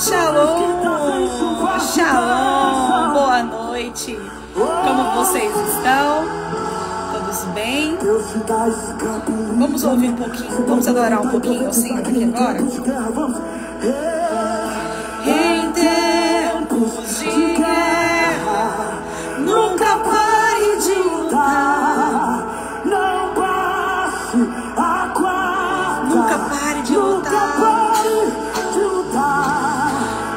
Shalom, shalom, boa noite. Como vocês estão? Todos bem? Vamos ouvir um pouquinho, vamos adorar um pouquinho ao Senhor aqui agora? Em tempos de guerra, nunca pare de lutar. Não passe a guarda. Nunca pare de lutar.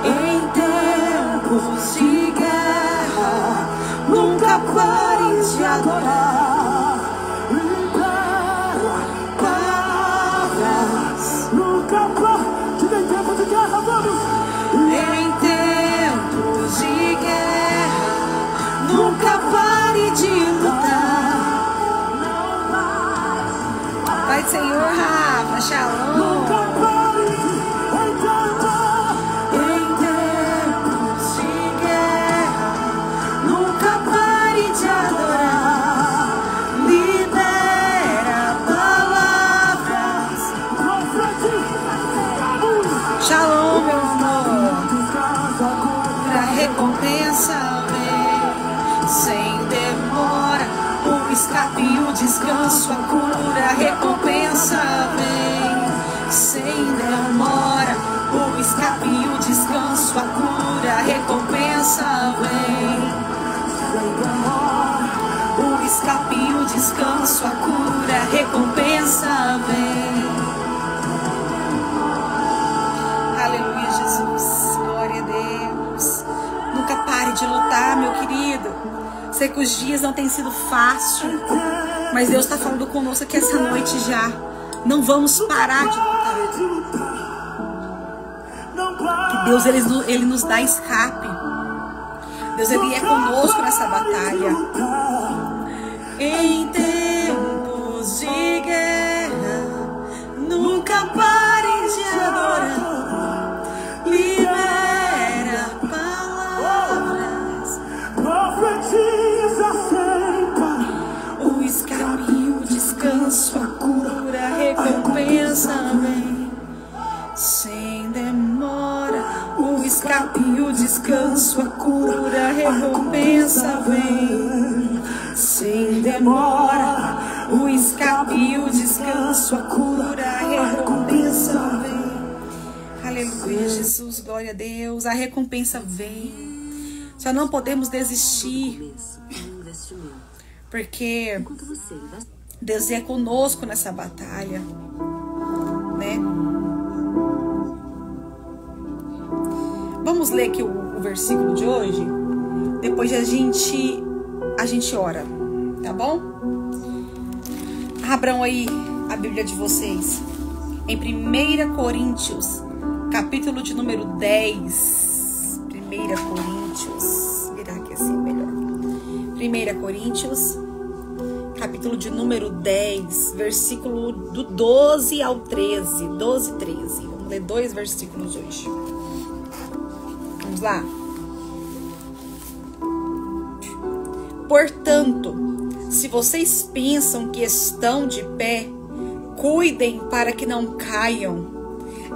Em tempos de guerra, nunca pare de adorar. Libera Palavras. nunca pare. Diga em tempo de guerra, vamos. Em tempos de guerra, nunca pare de lutar. Pai Senhor, Rafa, shalom. Nunca pare. Em tempos de guerra, nunca pare de adorar. Libera palavras. Shalom, meu amor. Pra recompensa vem sem demora. O escape e o descanso, a cura, a recompensa vem sem demora. O escape e o descanso, a cura, a recompensa vem. O escape e o descanso, a cura, a recompensa vem. Aleluia, Jesus, glória a Deus. Nunca pare de lutar, meu querido. Sei que os dias não têm sido fácil, mas Deus está falando conosco aqui essa noite já. Não vamos parar de lutar. Que Deus ele nos dá escape. Deus ele é conosco nessa batalha. Em tempos de guerra, nunca pare de adorar. Libera palavras. Profetiza sempre. O escape e o descanso, a cura, a recompensa vem sem demora. O escape e o descanso, a cura, a recompensa vem sem demora. O escape e o descanso, a cura, a recompensa vem. Aleluia, Jesus, glória a Deus. A recompensa vem. Só não podemos desistir, porque Deus é conosco nessa batalha, né? Vamos ler aqui o versículo de hoje. Depois a gente ora, tá bom? Abram aí a Bíblia de vocês em 1 Coríntios, capítulo de número 10. 1 Coríntios, virar aqui assim melhor. 1 Coríntios, capítulo de número 10, versículo do 12 ao 13. 12 e 13. Vamos ler 2 versículos hoje. Vamos lá. Portanto, se vocês pensam que estão de pé, cuidem para que não caiam.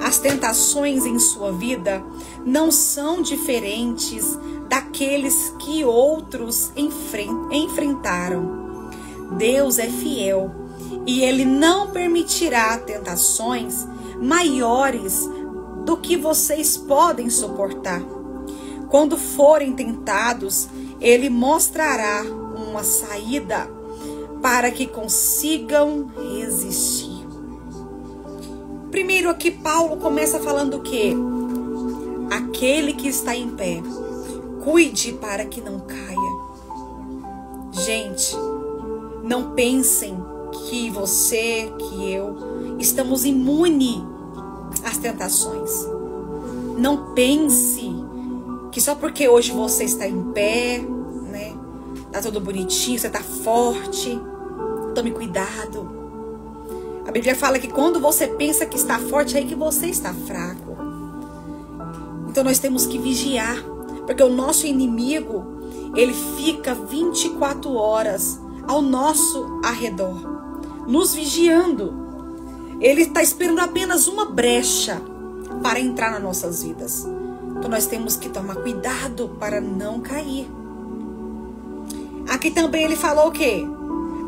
As tentações em sua vida não são diferentes daqueles que outros enfrentaram. Deus é fiel e Ele não permitirá tentações maiores do que vocês podem suportar. Quando forem tentados, Ele mostrará uma saída para que consigam resistir. Primeiro aqui Paulo começa falando o quê? Aquele que está em pé, cuide para que não caia. Gente, não pensem que você, que eu, estamos imunes às tentações. Não pense que só porque hoje você está em pé, né? Tá tudo bonitinho, você tá forte. Tome cuidado. A Bíblia fala que quando você pensa que está forte, é aí que você está fraco. Então nós temos que vigiar, porque o nosso inimigo, ele fica 24 horas ao nosso arredor, nos vigiando. Ele está esperando apenas uma brecha para entrar nas nossas vidas. Então nós temos que tomar cuidado para não cair. Aqui também ele falou o quê?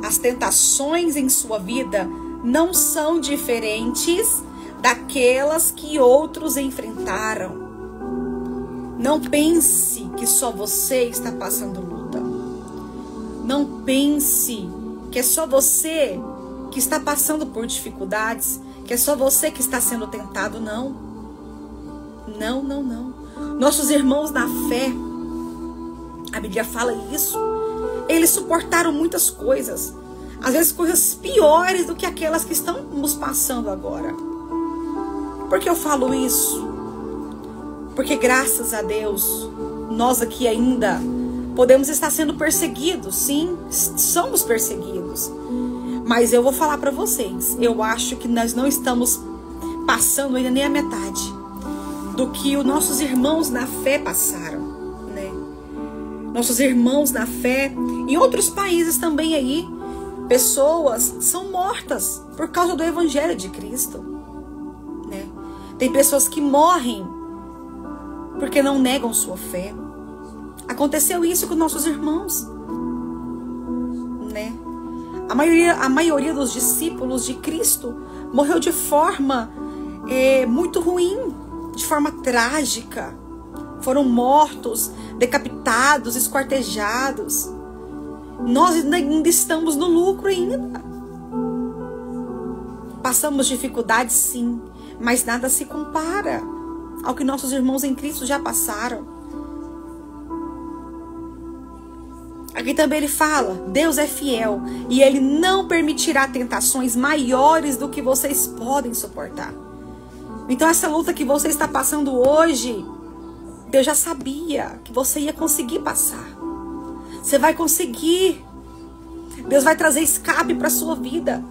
As tentações em sua vida não são diferentes daquelas que outros enfrentaram. Não pense que só você está passando luta. Não pense que é só você que está passando por dificuldades, que é só você que está sendo tentado. Não. Não, não, não. Nossos irmãos na fé, a Bíblia fala isso, eles suportaram muitas coisas. Às vezes coisas piores do que aquelas que estamos passando agora. Por que eu falo isso? Porque graças a Deus, nós aqui ainda podemos estar sendo perseguidos. Sim, somos perseguidos. Mas eu vou falar para vocês, eu acho que nós não estamos passando ainda nem a metade do que os nossos irmãos na fé passaram, né? Nossos irmãos na fé, em outros países também aí, pessoas são mortas por causa do Evangelho de Cristo, né? Tem pessoas que morrem porque não negam sua fé. Aconteceu isso com nossos irmãos, né? A maioria dos discípulos de Cristo morreu de forma muito ruim, de forma trágica. Foram mortos, decapitados, esquartejados. Nós ainda estamos no lucro ainda. Passamos dificuldades, sim, mas nada se compara ao que nossos irmãos em Cristo já passaram. Aqui também ele fala, Deus é fiel e Ele não permitirá tentações maiores do que vocês podem suportar. Então essa luta que você está passando hoje, Deus já sabia que você ia conseguir passar. Você vai conseguir. Deus vai trazer escape para a sua vida.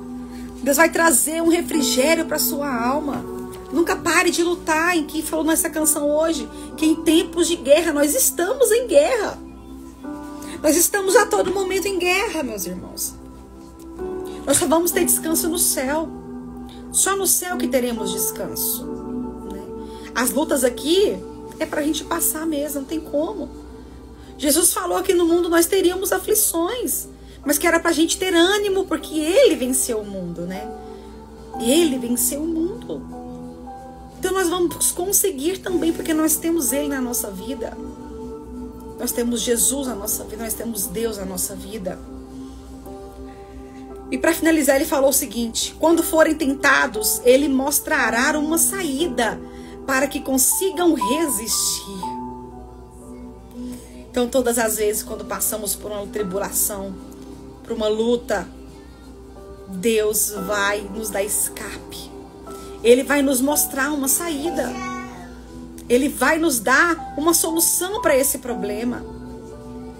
Deus vai trazer um refrigério para a sua alma. Nunca pare de lutar, em que falou nessa canção hoje, que em tempos de guerra, nós estamos em guerra. Nós estamos a todo momento em guerra, meus irmãos. Nós só vamos ter descanso no céu. Só no céu que teremos descanso, né? As lutas aqui é pra gente passar mesmo, não tem como. Jesus falou que no mundo nós teríamos aflições, mas que era pra gente ter ânimo, porque Ele venceu o mundo, né? Ele venceu o mundo. Então nós vamos conseguir também, porque nós temos Ele na nossa vida. Nós temos Jesus na nossa vida, nós temos Deus na nossa vida. E para finalizar, ele falou o seguinte: quando forem tentados, Ele mostrará uma saída para que consigam resistir. Então, todas as vezes, quando passamos por uma tribulação, por uma luta, Deus vai nos dar escape. Ele vai nos mostrar uma saída. Ele vai nos dar uma solução para esse problema.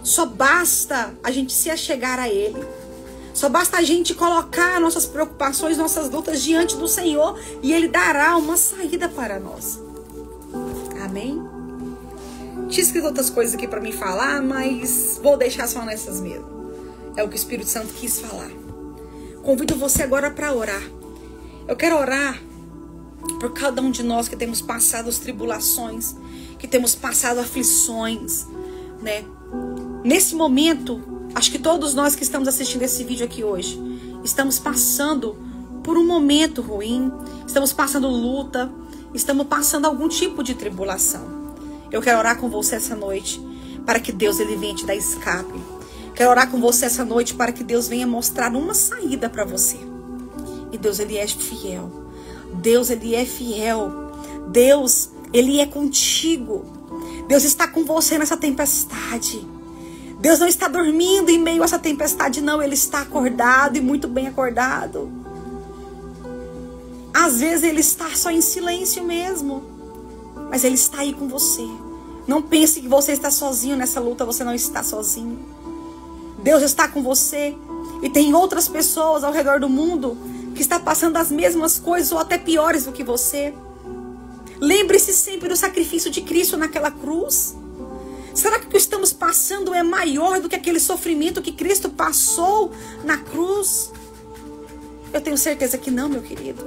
Só basta a gente se achegar a Ele. Só basta a gente colocar nossas preocupações, nossas lutas diante do Senhor, e Ele dará uma saída para nós. Amém? Tinha escrito outras coisas aqui para mim falar, mas vou deixar só nessas mesmo. É o que o Espírito Santo quis falar. Convido você agora para orar. Eu quero orar por cada um de nós que temos passado as tribulações, que temos passado aflições, né? Nesse momento, acho que todos nós que estamos assistindo esse vídeo aqui hoje, estamos passando por um momento ruim, estamos passando luta, estamos passando algum tipo de tribulação. Eu quero orar com você essa noite, para que Deus Ele venha te dar escape. Quero orar com você essa noite, para que Deus venha mostrar uma saída para você. E Deus Ele é fiel. Deus Ele é fiel. Deus Ele é contigo. Deus está com você nessa tempestade. Deus não está dormindo em meio a essa tempestade, não. Ele está acordado e muito bem acordado. Às vezes Ele está só em silêncio mesmo, mas Ele está aí com você. Não pense que você está sozinho nessa luta. Você não está sozinho. Deus está com você. E tem outras pessoas ao redor do mundo que está passando as mesmas coisas ou até piores do que você. Lembre-se sempre do sacrifício de Cristo naquela cruz. Será que o que estamos passando é maior do que aquele sofrimento que Cristo passou na cruz? Eu tenho certeza que não, meu querido.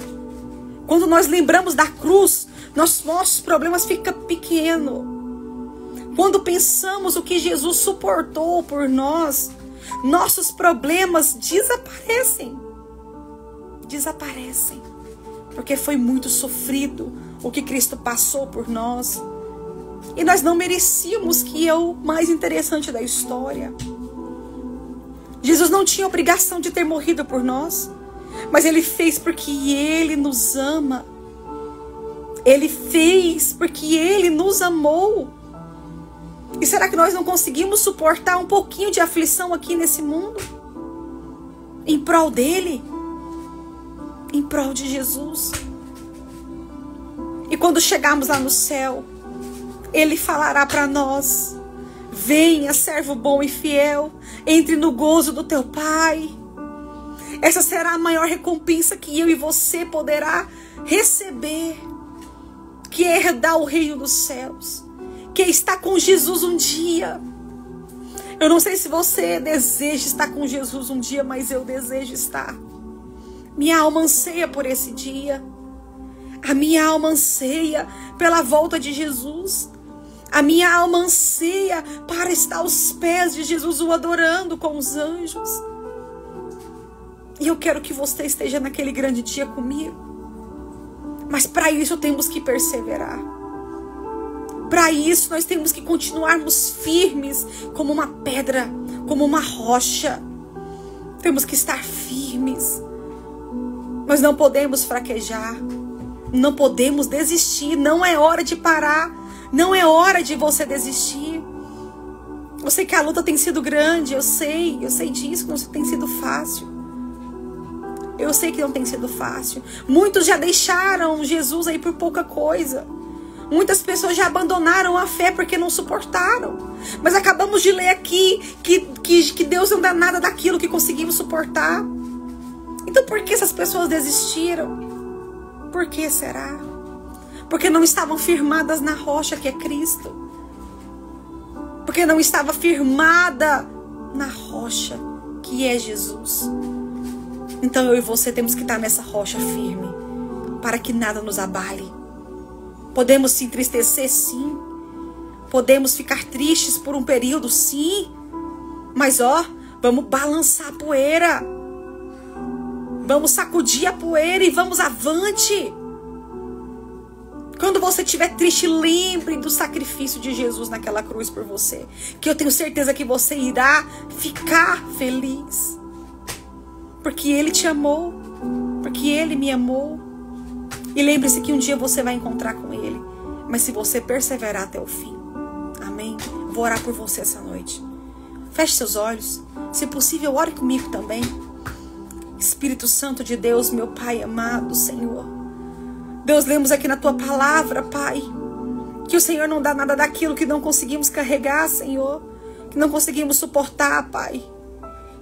Quando nós lembramos da cruz, nossos problemas ficam pequenos. Quando pensamos o que Jesus suportou por nós, nossos problemas desaparecem. Desaparecem. Porque foi muito sofrido o que Cristo passou por nós. E nós não merecíamos, que é o mais interessante da história. Jesus não tinha obrigação de ter morrido por nós, mas Ele fez porque Ele nos ama. Ele fez porque Ele nos amou. E será que nós não conseguimos suportar um pouquinho de aflição aqui nesse mundo? Em prol dEle? Em prol de Jesus? E quando chegarmos lá no céu, Ele falará para nós: venha, servo bom e fiel, entre no gozo do teu Pai. Essa será a maior recompensa que eu e você poderá receber, que é herdar o reino dos céus, que é estar com Jesus um dia. Eu não sei se você deseja estar com Jesus um dia, mas eu desejo estar. Minha alma anseia por esse dia. A minha alma anseia pela volta de Jesus. A minha alma anseia para estar aos pés de Jesus, o adorando com os anjos. E eu quero que você esteja naquele grande dia comigo. Mas para isso temos que perseverar. Para isso nós temos que continuarmos firmes como uma pedra, como uma rocha. Temos que estar firmes. Nós não podemos fraquejar. Não podemos desistir. Não é hora de parar. Não é hora de você desistir. Eu sei que a luta tem sido grande. Eu sei disso, que não tem sido fácil. Eu sei que não tem sido fácil. Muitos já deixaram Jesus aí por pouca coisa. Muitas pessoas já abandonaram a fé porque não suportaram. Mas acabamos de ler aqui que Deus não dá nada daquilo que conseguimos suportar. Então por que essas pessoas desistiram? Por que será? Porque não estavam firmadas na rocha que é Cristo. Porque não estava firmada na rocha que é Jesus. Então eu e você temos que estar nessa rocha firme, para que nada nos abale. Podemos se entristecer, sim. Podemos ficar tristes por um período, sim. Mas vamos balançar a poeira. Vamos sacudir a poeira e vamos avante. Quando você estiver triste, lembre do sacrifício de Jesus naquela cruz por você. Que eu tenho certeza que você irá ficar feliz. Porque Ele te amou. Porque Ele me amou. E lembre-se que um dia você vai encontrar com Ele. Mas se você perseverar até o fim. Amém? Vou orar por você essa noite. Feche seus olhos. Se possível, ore comigo também. Espírito Santo de Deus, meu Pai amado, Senhor. Deus, lemos aqui na Tua palavra, Pai, que o Senhor não dá nada daquilo que não conseguimos carregar, Senhor. Que não conseguimos suportar, Pai.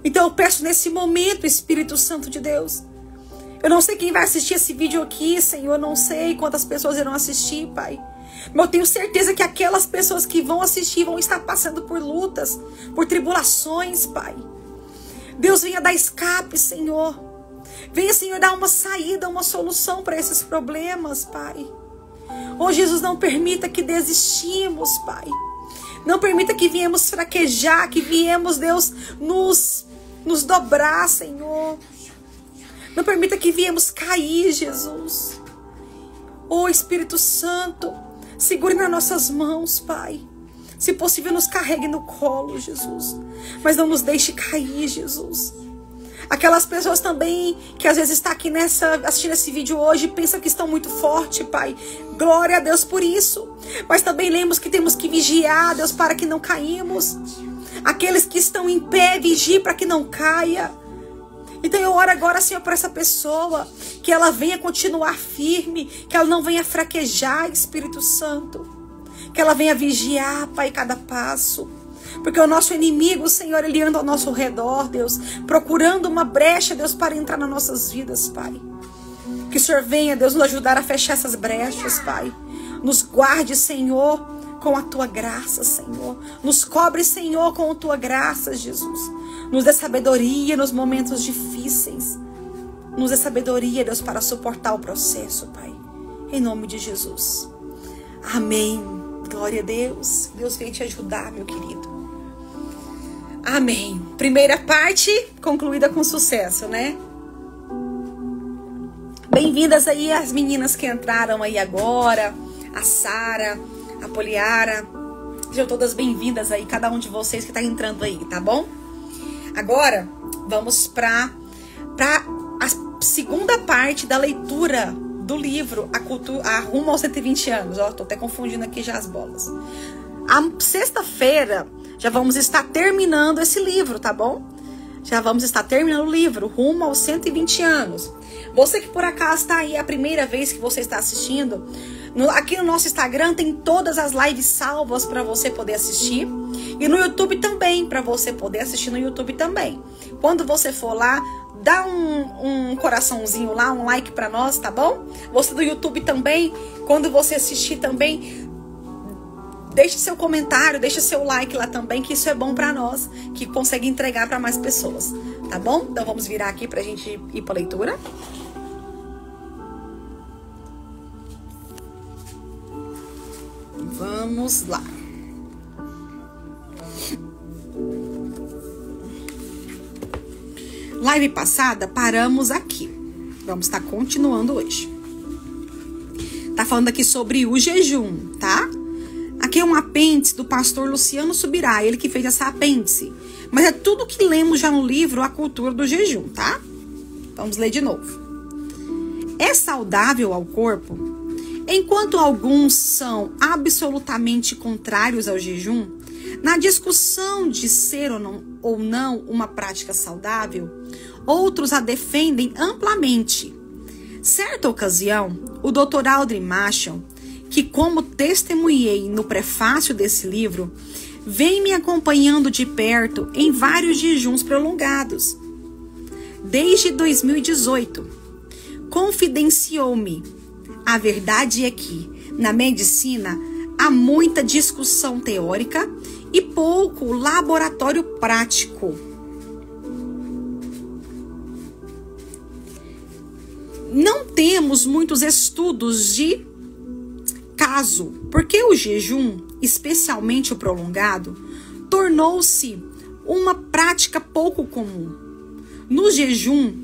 Então eu peço nesse momento, Espírito Santo de Deus. Eu não sei quem vai assistir esse vídeo aqui, Senhor. Eu não sei quantas pessoas irão assistir, Pai. Mas eu tenho certeza que aquelas pessoas que vão assistir vão estar passando por lutas, por tribulações, Pai. Deus, venha dar escape, Senhor. Venha, Senhor, dar uma saída, uma solução para esses problemas, Pai. Oh, Jesus, não permita que desistimos, Pai. Não permita que viemos fraquejar, que viemos, Deus, nos dobrar, Senhor. Não permita que viemos cair, Jesus. Oh, Espírito Santo, segure nas nossas mãos, Pai. Se possível, nos carregue no colo, Jesus. Mas não nos deixe cair, Jesus. Aquelas pessoas também que às vezes estão aqui assistindo esse vídeo hoje e pensam que estão muito forte, Pai. Glória a Deus por isso. Mas também lembramos que temos que vigiar, Deus, para que não caímos. Aqueles que estão em pé, vigiem para que não caia. Então eu oro agora, Senhor, por essa pessoa, que ela venha continuar firme, que ela não venha fraquejar, Espírito Santo. Que ela venha vigiar, Pai, cada passo. Porque o nosso inimigo, Senhor, ele anda ao nosso redor, Deus, procurando uma brecha, Deus, para entrar nas nossas vidas, Pai. Que o Senhor venha, Deus, nos ajudar a fechar essas brechas, Pai. Nos guarde, Senhor, com a Tua graça, Senhor. Nos cobre, Senhor, com a Tua graça, Jesus. Nos dê sabedoria nos momentos difíceis. Nos dê sabedoria, Deus, para suportar o processo, Pai. em nome de Jesus. Amém. Glória a Deus. Deus vem te ajudar, meu querido. Amém. Primeira parte concluída com sucesso, né? Bem-vindas aí as meninas que entraram aí agora. A Sara, a Poliara. Sejam todas bem-vindas aí, cada um de vocês que tá entrando aí, tá bom? Agora, vamos para a segunda parte da leitura do livro A Rumo aos 120 anos. Ó, tô até confundindo aqui já as bolas. A sexta-feira já vamos estar terminando esse livro, tá bom? Já vamos estar terminando o livro Rumo aos 120 anos. Você que por acaso está aí a primeira vez que você está assistindo, aqui no nosso Instagram tem todas as lives salvas para você poder assistir. E no YouTube também, para você poder assistir no YouTube também. Quando você for lá, dá um coraçãozinho lá, um like para nós, tá bom? Você do YouTube também, quando você assistir também, deixe seu comentário, deixe seu like lá também, que isso é bom para nós, que consegue entregar para mais pessoas, tá bom? Então vamos virar aqui pra gente ir pra leitura. Vamos lá. Live passada, paramos aqui. Vamos estar continuando hoje. Tá falando aqui sobre o jejum, tá? Aqui é um apêndice do pastor Luciano Subirá, ele que fez essa apêndice. Mas é tudo que lemos já no livro A Cultura do Jejum, tá? Vamos ler de novo. É saudável ao corpo? Enquanto alguns são absolutamente contrários ao jejum, na discussão de ser ou não uma prática saudável, outros a defendem amplamente. Certa ocasião, o Dr. Aldrin Marshall, que como testemunhei no prefácio desse livro, vem me acompanhando de perto em vários jejuns prolongados. Desde 2018, confidenciou-me: a verdade é que, na medicina, há muita discussão teórica e pouco laboratório prático. Não temos muitos estudos de caso, porque o jejum, especialmente o prolongado, tornou-se uma prática pouco comum. Nos jejuns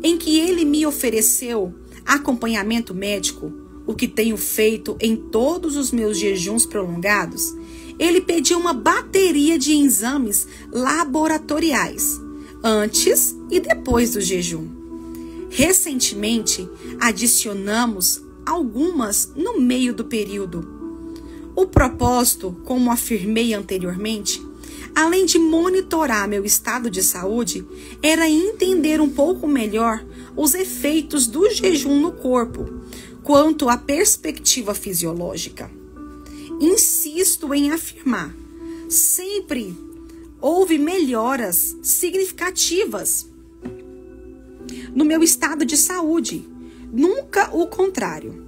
em que ele me ofereceu acompanhamento médico, o que tenho feito em todos os meus jejuns prolongados, ele pediu uma bateria de exames laboratoriais, antes e depois do jejum. Recentemente, adicionamos algumas no meio do período. O propósito, como afirmei anteriormente, além de monitorar meu estado de saúde, era entender um pouco melhor os efeitos do jejum no corpo, quanto à perspectiva fisiológica. Insisto em afirmar, sempre houve melhoras significativas no meu estado de saúde, nunca o contrário.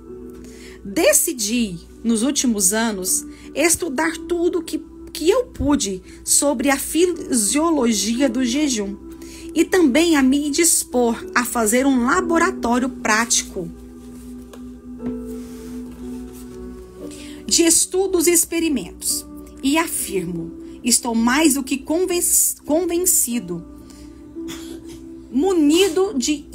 Decidi, nos últimos anos, estudar tudo que eu pude sobre a fisiologia do jejum e também a me dispor a fazer um laboratório prático de estudos e experimentos. E afirmo, estou mais do que convencido, munido de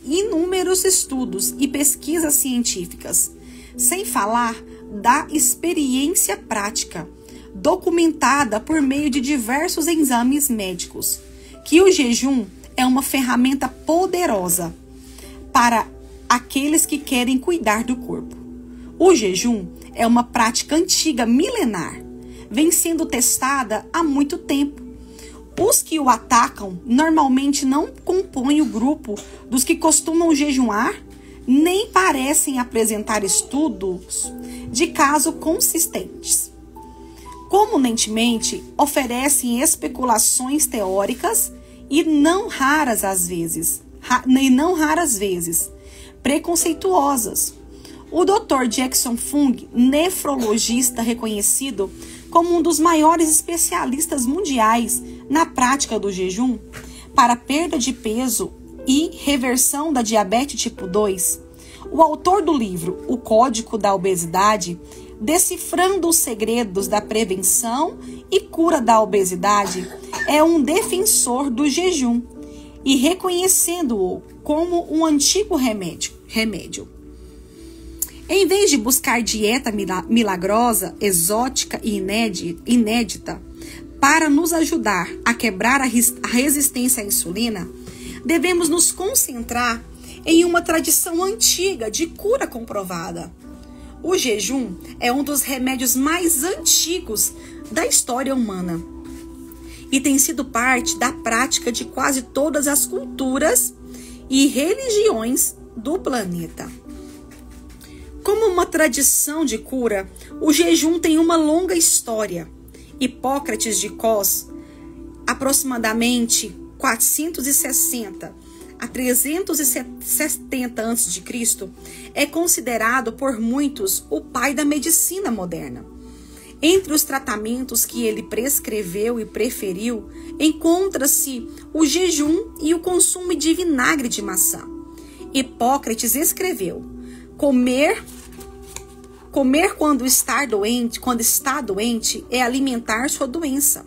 inúmeros estudos e pesquisas científicas, sem falar da experiência prática, documentada por meio de diversos exames médicos, que o jejum é uma ferramenta poderosa para aqueles que querem cuidar do corpo. O jejum é uma prática antiga, milenar, vem sendo testada há muito tempo. Os que o atacam normalmente não compõem o grupo dos que costumam jejuar, nem parecem apresentar estudos de caso consistentes. Comumente oferecem especulações teóricas e não raras vezes preconceituosas. O Dr. Jackson Fung, nefrologista reconhecido como um dos maiores especialistas mundiais na prática do jejum para perda de peso e reversão da diabetes tipo 2, O autor do livro O Código da Obesidade, decifrando os segredos da prevenção e cura da obesidade, é um defensor do jejum e reconhecendo-o como um antigo remédio. Em vez de buscar dieta milagrosa, exótica e inédita para nos ajudar a quebrar a resistência à insulina, devemos nos concentrar em uma tradição antiga de cura comprovada. O jejum é um dos remédios mais antigos da história humana e tem sido parte da prática de quase todas as culturas e religiões do planeta. Como uma tradição de cura, o jejum tem uma longa história. Hipócrates de Cos, aproximadamente 460 a 370 a.C., é considerado por muitos o pai da medicina moderna. Entre os tratamentos que ele prescreveu e preferiu, encontra-se o jejum e o consumo de vinagre de maçã. Hipócrates escreveu: Comer quando está doente é alimentar sua doença.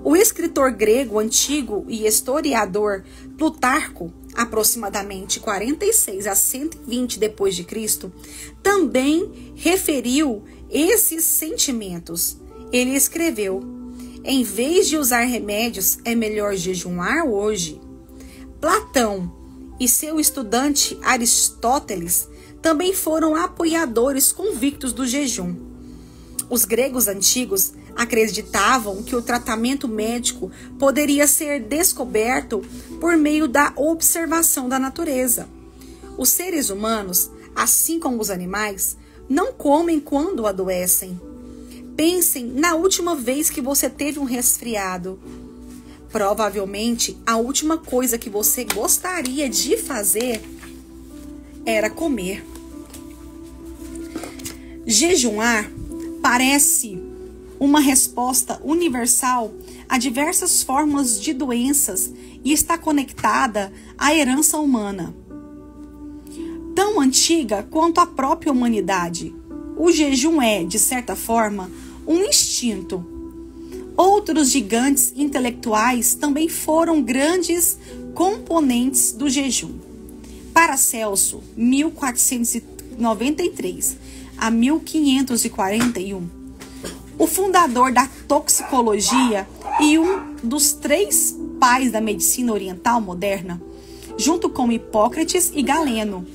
O escritor grego antigo e historiador Plutarco, aproximadamente 46 a 120 depois de Cristo, também referiu esses sentimentos. Ele escreveu: em vez de usar remédios, é melhor jejuar hoje. Platão e seu estudante Aristóteles também foram apoiadores convictos do jejum. Os gregos antigos acreditavam que o tratamento médico poderia ser descoberto por meio da observação da natureza. Os seres humanos, assim como os animais, não comem quando adoecem. Pensem na última vez que você teve um resfriado. Provavelmente, a última coisa que você gostaria de fazer era comer. Jejuar parece uma resposta universal a diversas formas de doenças e está conectada à herança humana, tão antiga quanto a própria humanidade. O jejum é, de certa forma, um instinto. Outros gigantes intelectuais também foram grandes componentes do jejum. Paracelso, 1493 a 1541, o fundador da toxicologia e um dos 3 pais da medicina oriental moderna, junto com Hipócrates e Galeno,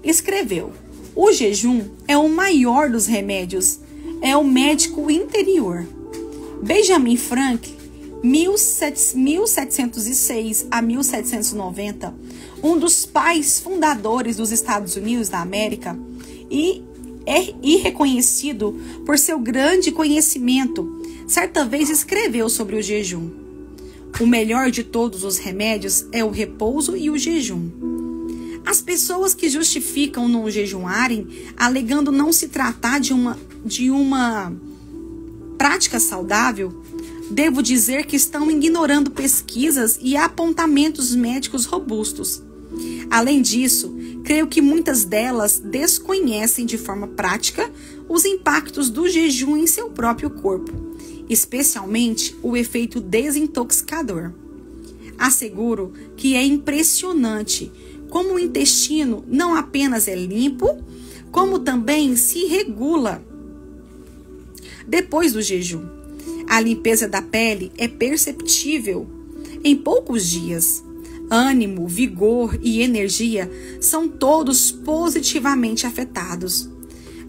escreveu: o jejum é o maior dos remédios, é o médico interior. Benjamin Franklin, 1706 a 1790, um dos pais fundadores dos Estados Unidos da América e reconhecido por seu grande conhecimento, certa vez escreveu sobre o jejum: o melhor de todos os remédios é o repouso e o jejum. As pessoas que justificam não jejuarem, alegando não se tratar de uma prática saudável, devo dizer que estão ignorando pesquisas e apontamentos médicos robustos. Além disso, creio que muitas delas desconhecem de forma prática os impactos do jejum em seu próprio corpo, especialmente o efeito desintoxicador. Asseguro que é impressionante como o intestino não apenas é limpo, como também se regula depois do jejum. A limpeza da pele é perceptível em poucos dias. Ânimo, vigor e energia são todos positivamente afetados.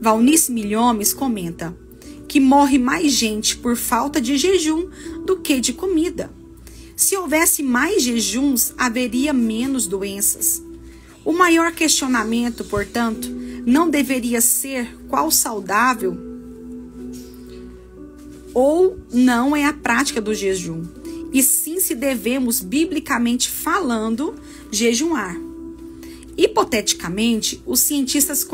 Valnice Milhomes comenta que morre mais gente por falta de jejum do que de comida. Se houvesse mais jejuns, haveria menos doenças. O maior questionamento, portanto, não deveria ser qual saudável ou não é a prática do jejum, e sim se devemos, biblicamente falando, jejuar. Hipoteticamente, os cientistas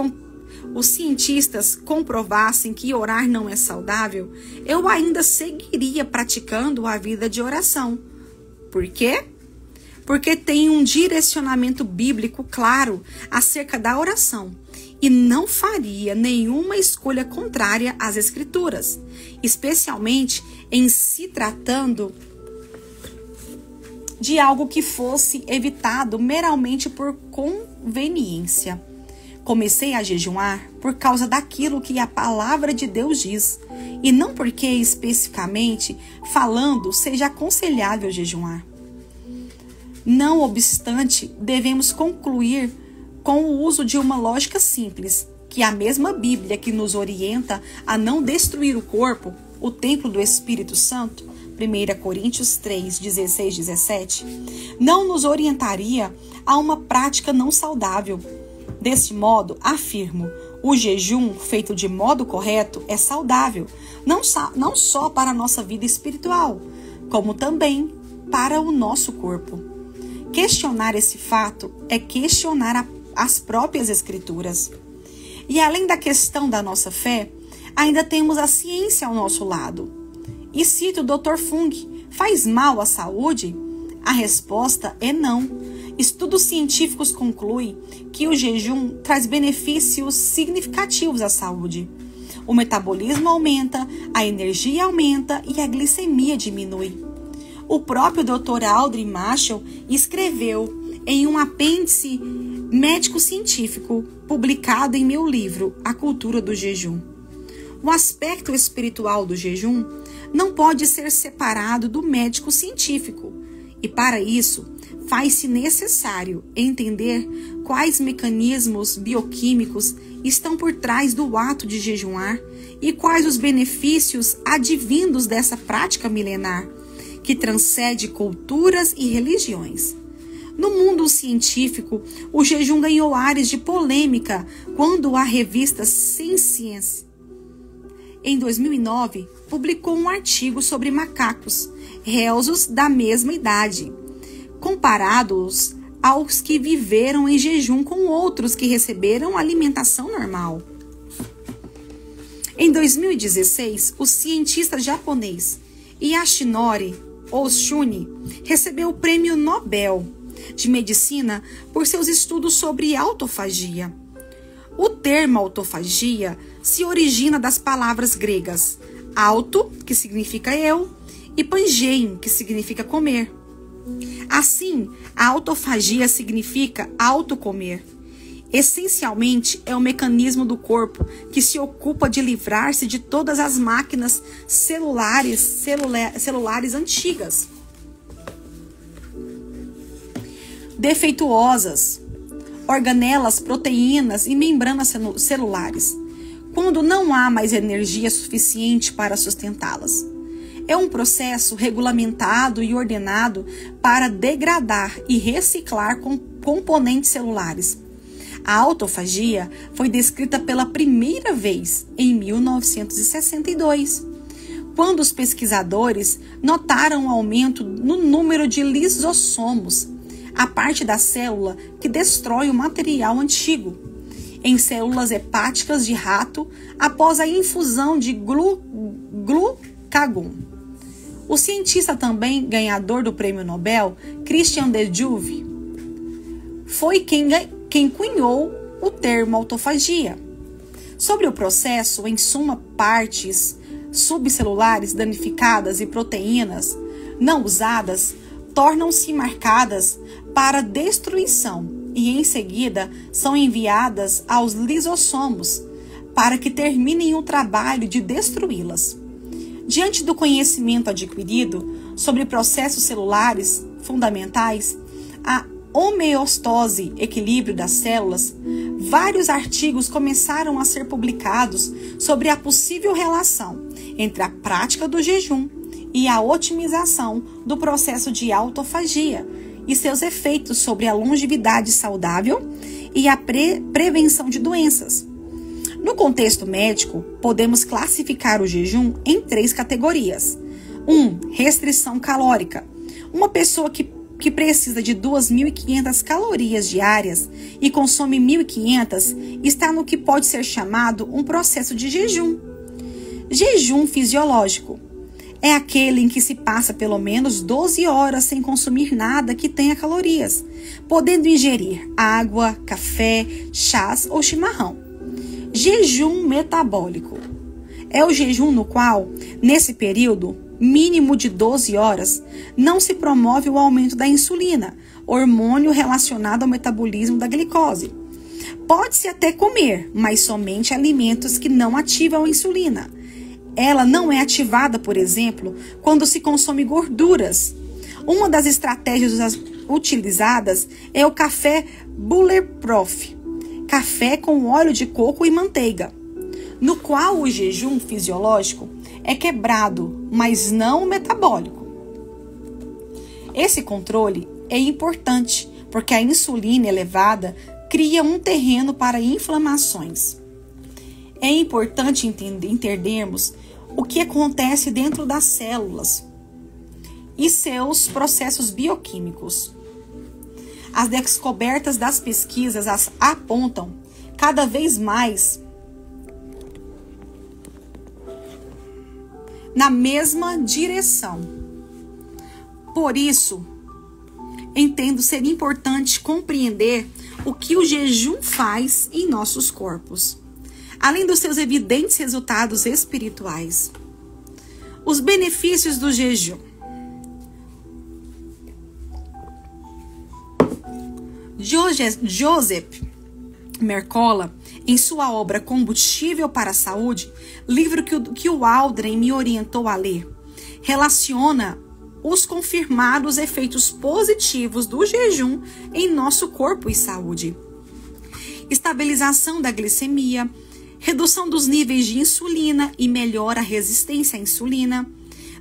comprovassem que orar não é saudável, eu ainda seguiria praticando a vida de oração. Por quê? porque tem um direcionamento bíblico claro acerca da oração e não faria nenhuma escolha contrária às Escrituras, especialmente em se tratando de algo que fosse evitado meramente por conveniência. Comecei a jejuar por causa daquilo que a palavra de Deus diz, e não porque especificamente falando seja aconselhável jejuar. Não obstante, devemos concluir com o uso de uma lógica simples, que a mesma Bíblia que nos orienta a não destruir o corpo, o templo do Espírito Santo, 1 Coríntios 3, 16, 17, não nos orientaria a uma prática não saudável. Deste modo, afirmo, o jejum feito de modo correto é saudável, não só para a nossa vida espiritual, como também para o nosso corpo. Questionar esse fato é questionar as próprias Escrituras. E além da questão da nossa fé, ainda temos a ciência ao nosso lado. E cito o Dr. Fung, faz mal à saúde? A resposta é não. Estudos científicos concluem que o jejum traz benefícios significativos à saúde. O metabolismo aumenta, a energia aumenta e a glicemia diminui. O próprio Dr. Aldrin Marshall escreveu em um apêndice médico-científico publicado em meu livro A Cultura do Jejum. O aspecto espiritual do jejum não pode ser separado do médico científico, e para isso faz-se necessário entender quais mecanismos bioquímicos estão por trás do ato de jejuar e quais os benefícios advindos dessa prática milenar, que transcende culturas e religiões. No mundo científico, o jejum ganhou áreas de polêmica quando a revista Science, em 2009, publicou um artigo sobre macacos, réus da mesma idade, comparados aos que viveram em jejum com outros que receberam alimentação normal. Em 2016, o cientista japonês Yashinori Oshuni recebeu o Prêmio Nobel de Medicina por seus estudos sobre autofagia. O termo autofagia se origina das palavras gregas auto, que significa eu, e pangein, que significa comer. Assim, a autofagia significa autocomer. Essencialmente, é o mecanismo do corpo que se ocupa de livrar-se de todas as máquinas celulares antigas, defeituosas, organelas, proteínas e membranas celulares, quando não há mais energia suficiente para sustentá-las. É um processo regulamentado e ordenado para degradar e reciclar componentes celulares. A autofagia foi descrita pela primeira vez em 1962, quando os pesquisadores notaram um aumento no número de lisossomos, a parte da célula que destrói o material antigo, em células hepáticas de rato após a infusão de glucagon. O cientista também ganhador do Prêmio Nobel, Christian de Duve, foi quem cunhou o termo autofagia. Sobre o processo, em suma, partes subcelulares danificadas e proteínas não usadas tornam-se marcadas para destruição e, em seguida, são enviadas aos lisossomos para que terminem o trabalho de destruí-las. Diante do conhecimento adquirido sobre processos celulares fundamentais, a homeostase, equilíbrio das células, vários artigos começaram a ser publicados sobre a possível relação entre a prática do jejum e a otimização do processo de autofagia e seus efeitos sobre a longevidade saudável e a prevenção de doenças. No contexto médico, podemos classificar o jejum em 3 categorias. 1. Restrição calórica. Uma pessoa que precisa de 2.500 calorias diárias e consome 1.500 está no que pode ser chamado um processo de jejum. Jejum fisiológico. é aquele em que se passa pelo menos 12 horas sem consumir nada que tenha calorias, podendo ingerir água, café, chás ou chimarrão. Jejum metabólico é o jejum no qual, nesse período mínimo de 12 horas, não se promove o aumento da insulina, hormônio relacionado ao metabolismo da glicose. Pode-se até comer, mas somente alimentos que não ativam a insulina. Ela não é ativada, por exemplo, quando se consome gorduras. Uma das estratégias utilizadas é o café Bulletproof, café com óleo de coco e manteiga, no qual o jejum fisiológico é quebrado, mas não o metabólico. Esse controle é importante, porque a insulina elevada cria um terreno para inflamações. É importante entendermos o que acontece dentro das células e seus processos bioquímicos. As descobertas das pesquisas apontam cada vez mais na mesma direção. Por isso, entendo ser importante compreender o que o jejum faz em nossos corpos, além dos seus evidentes resultados espirituais. Os benefícios do jejum. Joseph Mercola, em sua obra Combustível para a Saúde, livro que o Aldrin me orientou a ler, relaciona os confirmados efeitos positivos do jejum em nosso corpo e saúde. Estabilização da glicemia, redução dos níveis de insulina e melhora a resistência à insulina,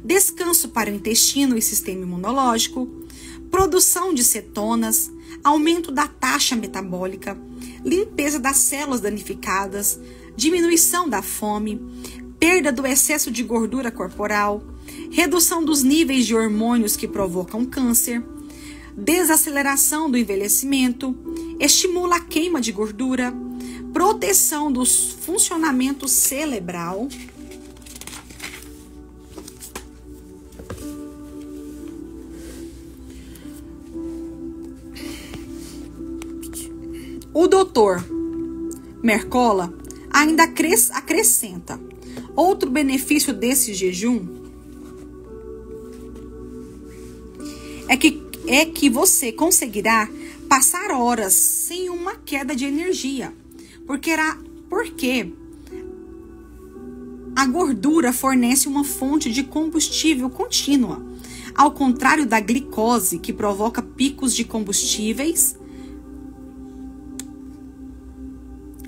descanso para o intestino e sistema imunológico, produção de cetonas, aumento da taxa metabólica, limpeza das células danificadas, diminuição da fome, perda do excesso de gordura corporal, redução dos níveis de hormônios que provocam câncer, desaceleração do envelhecimento, estimula a queima de gordura, proteção do funcionamento cerebral, o Dr. Mercola ainda acrescenta outro benefício desse jejum é que você conseguirá passar horas sem uma queda de energia, porque a gordura fornece uma fonte de combustível contínua, ao contrário da glicose, que provoca picos de combustíveis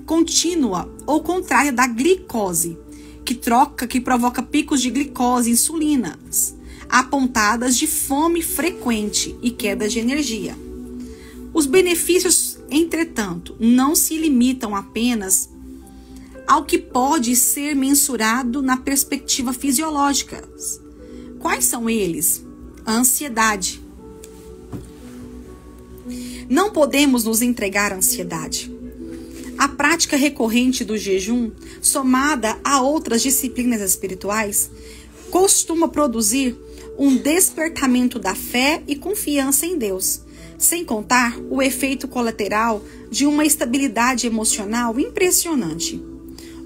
contínua, ou contrária da glicose, que provoca picos de glicose e insulinas, apontadas de fome frequente e queda de energia. Os benefícios, entretanto, não se limitam apenas ao que pode ser mensurado na perspectiva fisiológica. Quais são eles? A ansiedade. Não podemos nos entregar à ansiedade. A prática recorrente do jejum, somada a outras disciplinas espirituais, costuma produzir um despertamento da fé e confiança em Deus, sem contar o efeito colateral de uma estabilidade emocional impressionante.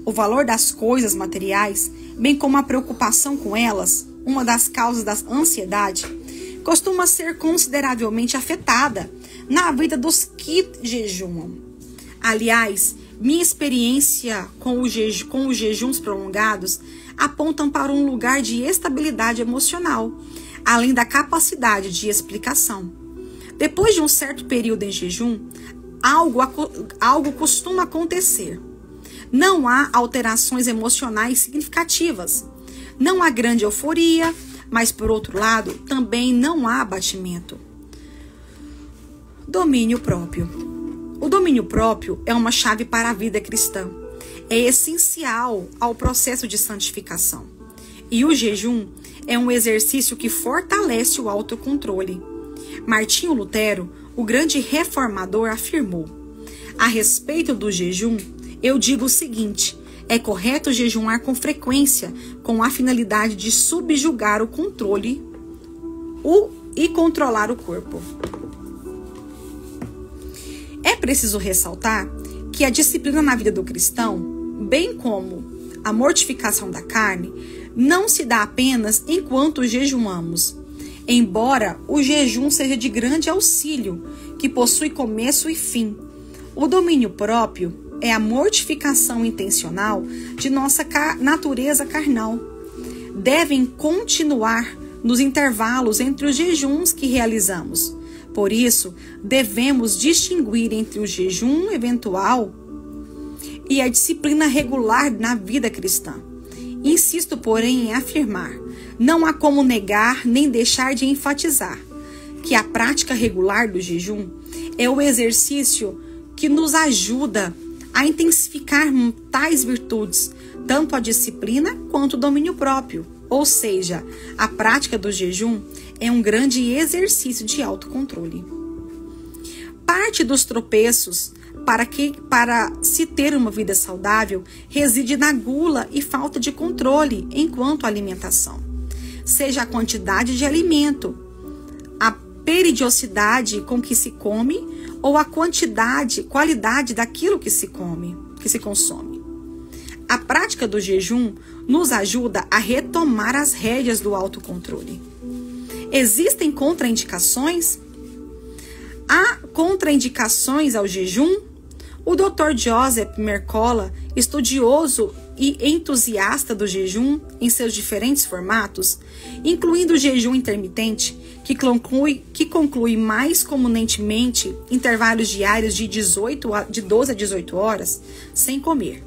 O valor das coisas materiais, bem como a preocupação com elas, uma das causas da ansiedade, costuma ser consideravelmente afetada na vida dos que jejumam. Aliás, minha experiência com os jejuns prolongados apontam para um lugar de estabilidade emocional, além da capacidade de explicação. Depois de um certo período em jejum, algo costuma acontecer. Não há alterações emocionais significativas. Não há grande euforia, mas, por outro lado, também não há abatimento. Domínio próprio. O domínio próprio é uma chave para a vida cristã. É essencial ao processo de santificação. E o jejum é um exercício que fortalece o autocontrole. Martinho Lutero, o grande reformador, afirmou: a respeito do jejum, eu digo o seguinte: É correto jejuar com frequência, com a finalidade de subjugar o controle e controlar o corpo. É preciso ressaltar que a disciplina na vida do cristão, bem como a mortificação da carne, não se dá apenas enquanto jejuamos, embora o jejum seja de grande auxílio, que possui começo e fim. O domínio próprio é a mortificação intencional de nossa natureza carnal. Devem continuar nos intervalos entre os jejuns que realizamos. Por isso, devemos distinguir entre o jejum eventual e a disciplina regular na vida cristã. Insisto, porém, em afirmar, não há como negar nem deixar de enfatizar, que a prática regular do jejum é o exercício que nos ajuda a intensificar tais virtudes, tanto a disciplina quanto o domínio próprio. Ou seja, a prática do jejum é um grande exercício de autocontrole. Parte dos tropeços para se ter uma vida saudável reside na gula e falta de controle enquanto alimentação. Seja a quantidade de alimento, a periodicidade com que se come ou a qualidade daquilo que se consome. A prática do jejum nos ajuda a retomar as rédeas do autocontrole. Existem contraindicações? Há contraindicações ao jejum? O Dr. Joseph Mercola, estudioso e entusiasta do jejum em seus diferentes formatos, incluindo o jejum intermitente, que conclui mais comumente intervalos diários de 12 a 18 horas sem comer.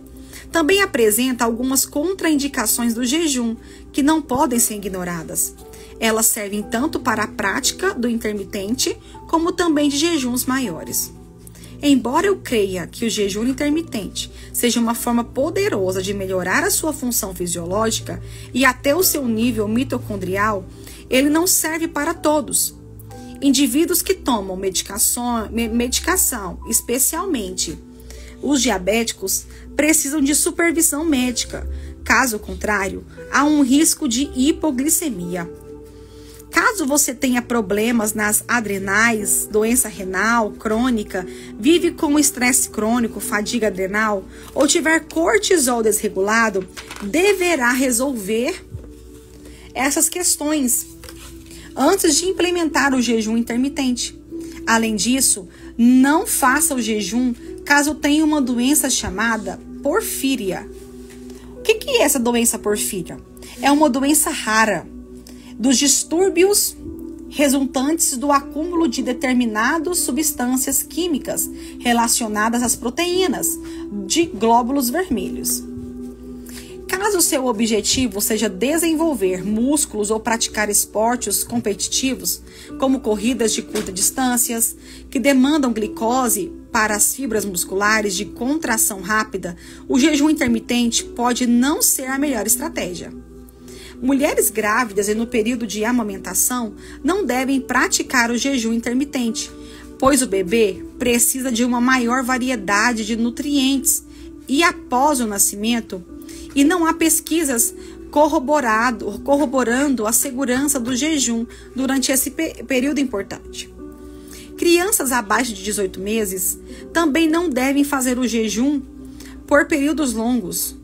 Também apresenta algumas contraindicações do jejum que não podem ser ignoradas. Elas servem tanto para a prática do intermitente como também de jejuns maiores. Embora eu creia que o jejum intermitente seja uma forma poderosa de melhorar a sua função fisiológica e até o seu nível mitocondrial, ele não serve para todos. Indivíduos que tomam medicação, especialmente os diabéticos, precisam de supervisão médica. Caso contrário, há um risco de hipoglicemia. Caso você tenha problemas nas adrenais, doença renal crônica, vive com estresse crônico, fadiga adrenal, ou tiver cortisol desregulado, deverá resolver essas questões antes de implementar o jejum intermitente. Além disso, não faça o jejum caso tenha uma doença chamada porfíria. O que é essa doença porfíria? É uma doença rara dos distúrbios resultantes do acúmulo de determinadas substâncias químicas relacionadas às proteínas de glóbulos vermelhos. Caso seu objetivo seja desenvolver músculos ou praticar esportes competitivos, como corridas de curta distâncias, que demandam glicose para as fibras musculares de contração rápida, o jejum intermitente pode não ser a melhor estratégia. Mulheres grávidas e no período de amamentação não devem praticar o jejum intermitente, pois o bebê precisa de uma maior variedade de nutrientes e após o nascimento, e não há pesquisas corroborando a segurança do jejum durante esse período importante. Crianças abaixo de 18 meses também não devem fazer o jejum por períodos longos.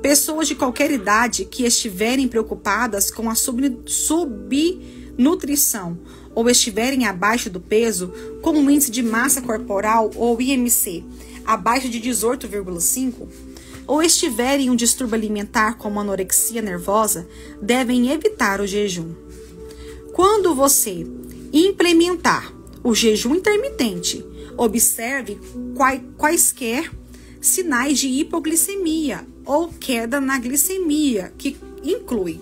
Pessoas de qualquer idade que estiverem preocupadas com a subnutrição ou estiverem abaixo do peso, com um índice de massa corporal ou IMC abaixo de 18,5, ou estiverem em um distúrbio alimentar como anorexia nervosa, devem evitar o jejum. Quando você implementar o jejum intermitente, observe quaisquer sinais de hipoglicemia ou queda na glicemia, que inclui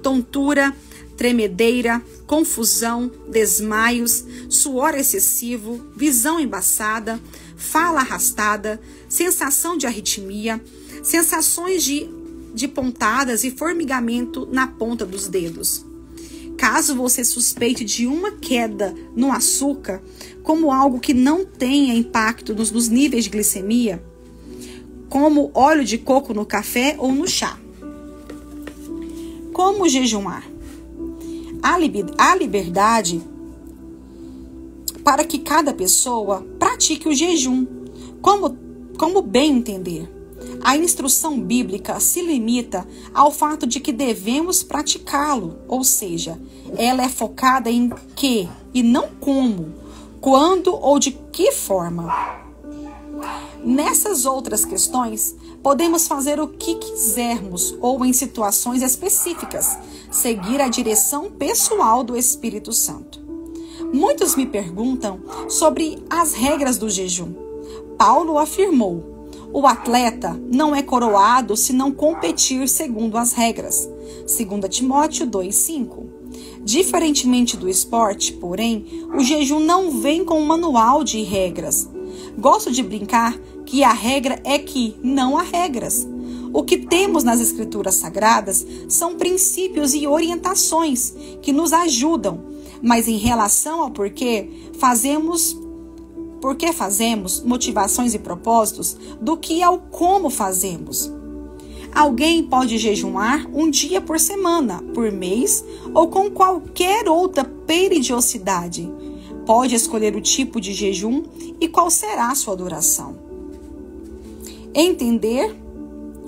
tontura, tremedeira, confusão, desmaios, suor excessivo, visão embaçada, fala arrastada, sensação de arritmia, sensações de pontadas e formigamento na ponta dos dedos. Caso você suspeite de uma queda no açúcar, como algo que não tenha impacto nos níveis de glicemia, como óleo de coco no café ou no chá. Como jejuar? Há liberdade para que cada pessoa pratique o jejum, como bem entender. A instrução bíblica se limita ao fato de que devemos praticá-lo, ou seja, ela é focada em que e não como, quando ou de que forma. Nessas outras questões, podemos fazer o que quisermos ou, em situações específicas, seguir a direção pessoal do Espírito Santo. Muitos me perguntam sobre as regras do jejum. Paulo afirmou: o atleta não é coroado se não competir segundo as regras. 2 Timóteo 2,5. Diferentemente do esporte, porém, o jejum não vem com um manual de regras. Gosto de brincar que a regra é que não há regras. O que temos nas Escrituras Sagradas são princípios e orientações que nos ajudam, mas em relação ao porquê fazemos, motivações e propósitos, do que ao como fazemos. Alguém pode jejuar um dia por semana, por mês ou com qualquer outra periodicidade. Pode escolher o tipo de jejum e qual será a sua duração. Entender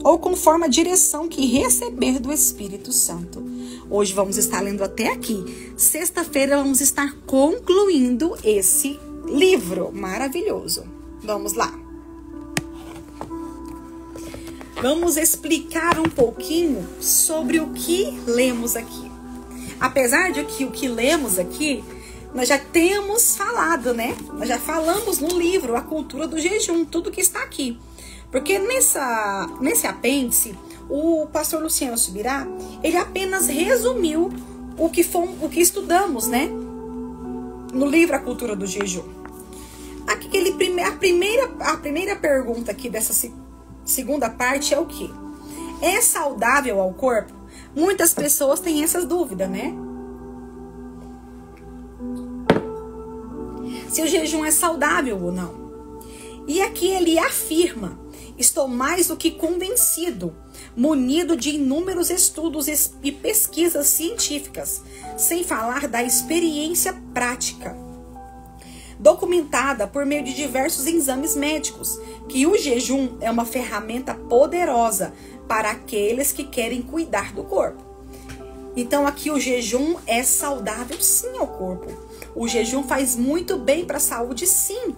ou conforme a direção que receber do Espírito Santo. Hoje vamos estar lendo até aqui. Sexta-feira vamos estar concluindo esse livro maravilhoso. Vamos lá. Vamos explicar um pouquinho sobre o que lemos aqui. Apesar de que o que lemos aqui, nós já temos falado, né? Nós já falamos no livro A Cultura do Jejum, tudo que está aqui. Porque nesse apêndice, o pastor Luciano Subirá, ele apenas resumiu o que estudamos, né? No livro A Cultura do Jejum. Aqui, a primeira pergunta aqui dessa segunda parte é o quê? É saudável ao corpo? Muitas pessoas têm essas dúvidas, né? Se o jejum é saudável ou não. E aqui ele afirma: estou mais do que convencido, munido de inúmeros estudos e pesquisas científicas, sem falar da experiência prática, documentada por meio de diversos exames médicos, que o jejum é uma ferramenta poderosa para aqueles que querem cuidar do corpo. Então aqui o jejum é saudável sim ao corpo. O jejum faz muito bem para a saúde, sim.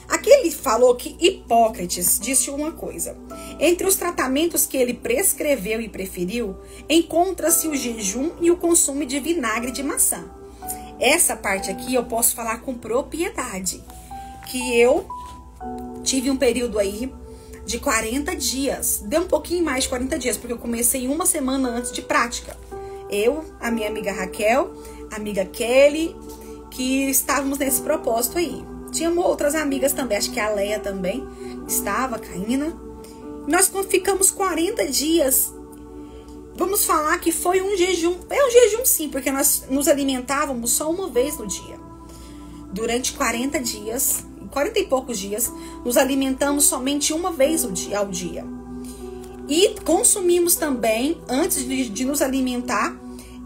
Aqui ele falou que Hipócrates disse uma coisa: entre os tratamentos que ele prescreveu e preferiu, encontra-se o jejum e o consumo de vinagre de maçã. Essa parte aqui eu posso falar com propriedade, que eu tive um período aí de 40 dias, deu um pouquinho mais de 40 dias, porque eu comecei uma semana antes de prática. Eu, a minha amiga Raquel, a amiga Kelly, que estávamos nesse propósito aí. Tínhamos outras amigas também, acho que a Leia também estava, a Caína. Nós ficamos 40 dias. Vamos falar que foi um jejum. É um jejum sim, porque nós nos alimentávamos só uma vez no dia. Durante 40 dias, 40 e poucos dias, nos alimentamos somente uma vez ao dia. E consumimos também, antes de nos alimentar,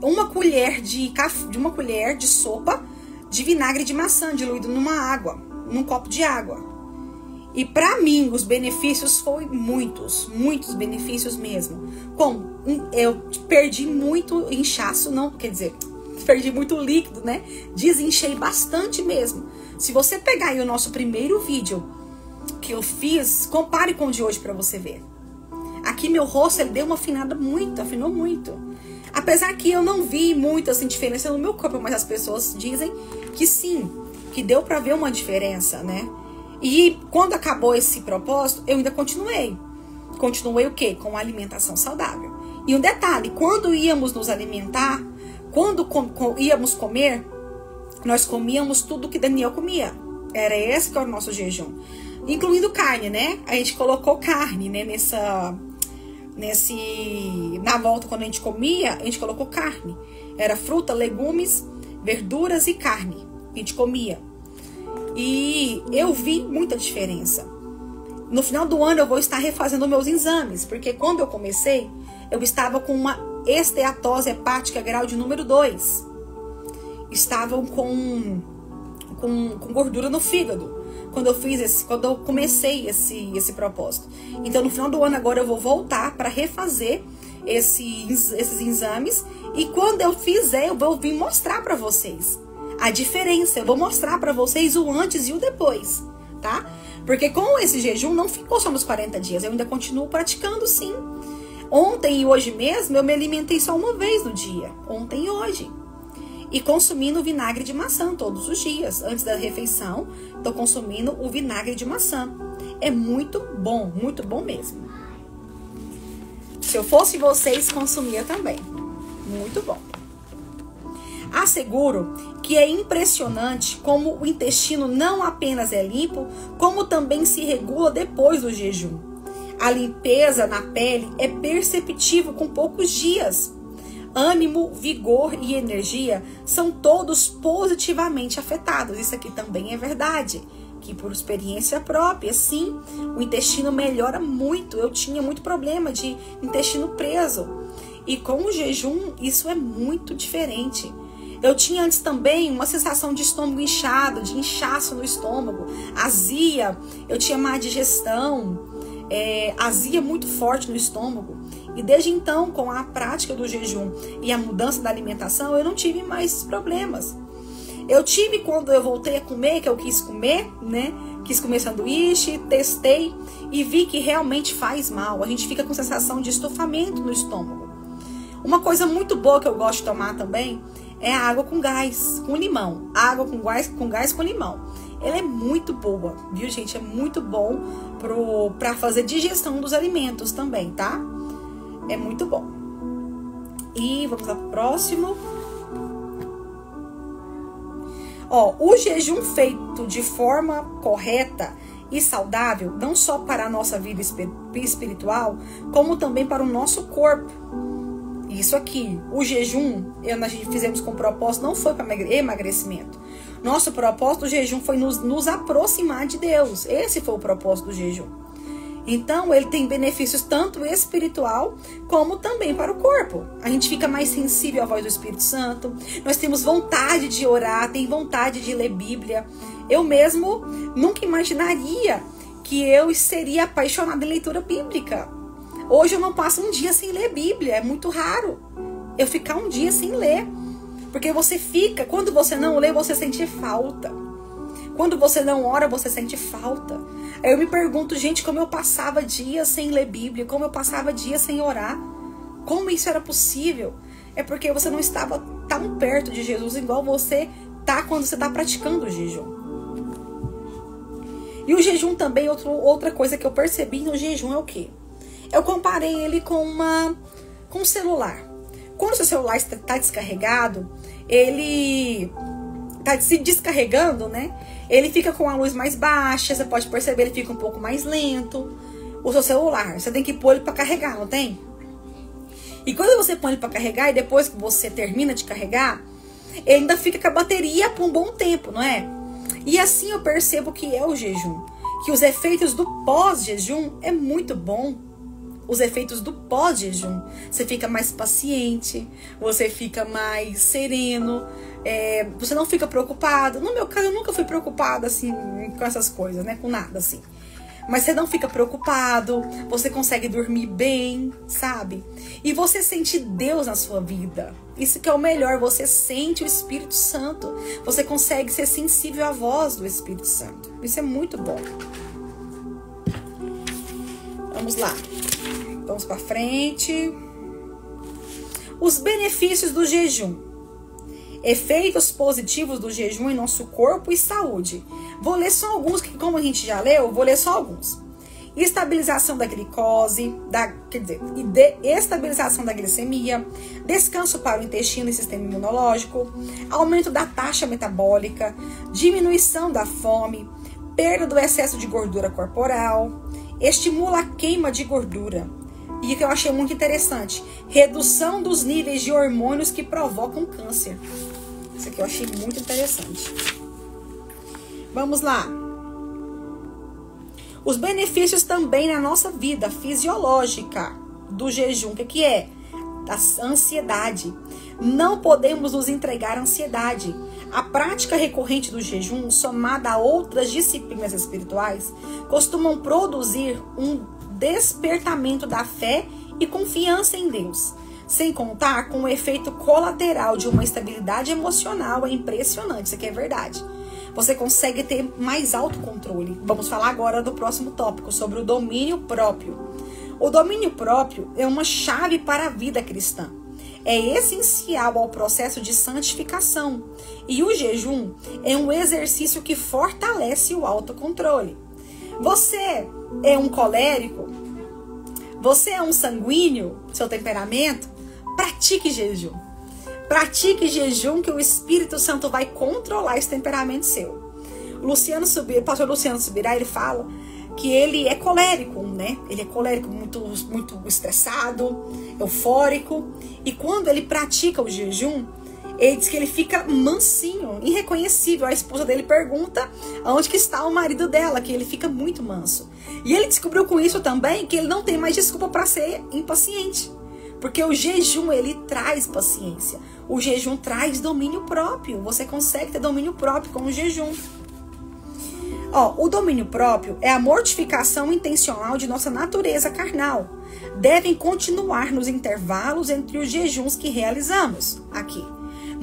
uma colher de sopa de vinagre de maçã diluído num copo de água. E para mim, os benefícios foram muitos benefícios mesmo. Como eu perdi muito inchaço, perdi muito líquido, né? Desinchei bastante mesmo. Se você pegar aí o nosso primeiro vídeo que eu fiz, compare com o de hoje para você ver. Aqui meu rosto, ele deu uma afinou muito. Apesar que eu não vi muito assim, diferença no meu corpo, mas as pessoas dizem que sim, que deu para ver uma diferença, né? E quando acabou esse propósito, eu ainda continuei. Continuei o quê? Com a alimentação saudável. E um detalhe, quando íamos nos alimentar, quando íamos comer, nós comíamos tudo que Daniel comia. Era esse que era o nosso jejum. Incluindo carne, né? A gente colocou carne, né? Na volta, quando a gente comia, a gente colocou carne. Era fruta, legumes, verduras e carne. A gente comia. E eu vi muita diferença. No final do ano eu vou estar refazendo meus exames, porque quando eu comecei, eu estava com uma esteatose hepática grau de número 2. Estavam com gordura no fígado. Quando eu comecei esse propósito. Então, no final do ano agora eu vou voltar para refazer esses exames. E quando eu fizer, eu vou vir mostrar para vocês a diferença. Eu vou mostrar para vocês o antes e o depois, tá? Porque com esse jejum não ficou só nos 40 dias. Eu ainda continuo praticando, sim. Ontem e hoje mesmo eu me alimentei só uma vez no dia. Ontem e hoje. E consumindo vinagre de maçã todos os dias. Antes da refeição, estou consumindo o vinagre de maçã. É muito bom mesmo. Se eu fosse vocês, consumia também. Muito bom. Asseguro que é impressionante como o intestino não apenas é limpo, como também se regula depois do jejum. A limpeza na pele é perceptível com poucos dias. Ânimo, vigor e energia são todos positivamente afetados. Isso aqui também é verdade. Que por experiência própria, sim, o intestino melhora muito. Eu tinha muito problema de intestino preso. E com o jejum, isso é muito diferente. Eu tinha antes também uma sensação de estômago inchado, de inchaço no estômago, azia, eu tinha má digestão, azia muito forte no estômago. E desde então, com a prática do jejum e a mudança da alimentação, eu não tive mais problemas. Eu tive quando eu voltei a comer, que eu quis comer, né? Quis comer sanduíche, testei e vi que realmente faz mal. A gente fica com sensação de estufamento no estômago. Uma coisa muito boa que eu gosto de tomar também é a água com gás, com limão. Água com gás com limão. Ela é muito boa, viu, gente? É muito bom para fazer digestão dos alimentos também, tá? É muito bom. E vamos ao próximo. Ó, o jejum feito de forma correta e saudável, não só para a nossa vida espiritual, como também para o nosso corpo. Isso aqui, o jejum, nós fizemos com propósito, não foi para emagrecimento. Nosso propósito do jejum foi nos aproximar de Deus. Esse foi o propósito do jejum. Então, ele tem benefícios tanto espiritual, como também para o corpo. A gente fica mais sensível à voz do Espírito Santo. Nós temos vontade de orar, tem vontade de ler Bíblia. Eu mesmo nunca imaginaria que eu seria apaixonada em leitura bíblica. Hoje eu não passo um dia sem ler Bíblia, é muito raro eu ficar um dia sem ler. Porque você fica, quando você não lê, você sente falta. Quando você não ora, você sente falta. Aí eu me pergunto, gente, como eu passava dias sem ler Bíblia, como eu passava dias sem orar. Como isso era possível? É porque você não estava tão perto de Jesus igual você tá quando você está praticando o jejum. E o jejum também, outra coisa que eu percebi no jejum é o quê? Eu comparei ele com um celular. Quando o seu celular está descarregado, ele está se descarregando, né? Ele fica com a luz mais baixa, você pode perceber, ele fica um pouco mais lento. O seu celular, você tem que pôr ele para carregar, não tem? E quando você põe ele para carregar e depois que você termina de carregar, ele ainda fica com a bateria por um bom tempo, não é? E assim eu percebo que é o jejum. Que os efeitos do pós-jejum é muito bom. Os efeitos do pós-jejum. Você fica mais paciente, você fica mais sereno, você não fica preocupado. No meu caso, eu nunca fui preocupada assim com essas coisas, né? Com nada assim. Mas você não fica preocupado, você consegue dormir bem, sabe? E você sente Deus na sua vida. Isso que é o melhor, você sente o Espírito Santo. Você consegue ser sensível à voz do Espírito Santo. Isso é muito bom. Vamos lá. Vamos para frente. Os benefícios do jejum. Efeitos positivos do jejum em nosso corpo e saúde. Vou ler só alguns, que como a gente já leu, vou ler só alguns. Estabilização da glicose, estabilização da glicemia, descanso para o intestino e sistema imunológico, aumento da taxa metabólica, diminuição da fome, perda do excesso de gordura corporal, estimula a queima de gordura. E o que eu achei muito interessante, redução dos níveis de hormônios que provocam câncer. Isso aqui eu achei muito interessante. Vamos lá. Os benefícios também na nossa vida fisiológica do jejum, o que é? A ansiedade. Não podemos nos entregar à ansiedade. A prática recorrente do jejum, somada a outras disciplinas espirituais, costumam produzir um despertamento da fé e confiança em Deus. Sem contar com o efeito colateral de uma estabilidade emocional. É impressionante, isso aqui é verdade. Você consegue ter mais autocontrole. Vamos falar agora do próximo tópico, sobre o domínio próprio. O domínio próprio é uma chave para a vida cristã. É essencial ao processo de santificação. E o jejum é um exercício que fortalece o autocontrole. Você é um colérico? Você é um sanguíneo? Seu temperamento? Pratique jejum. Pratique jejum, que o Espírito Santo vai controlar esse temperamento seu. O pastor Luciano Subirá, ele fala que ele é colérico, né? Ele é colérico, muito estressado, eufórico. E quando ele pratica o jejum, ele diz que ele fica mansinho, irreconhecível. A esposa dele pergunta onde que está o marido dela, que ele fica muito manso. E ele descobriu com isso também que ele não tem mais desculpa para ser impaciente. Porque o jejum, ele traz paciência. O jejum traz domínio próprio. Você consegue ter domínio próprio com o jejum. O domínio próprio é a mortificação intencional de nossa natureza carnal. Devem continuar nos intervalos entre os jejuns que realizamos aqui.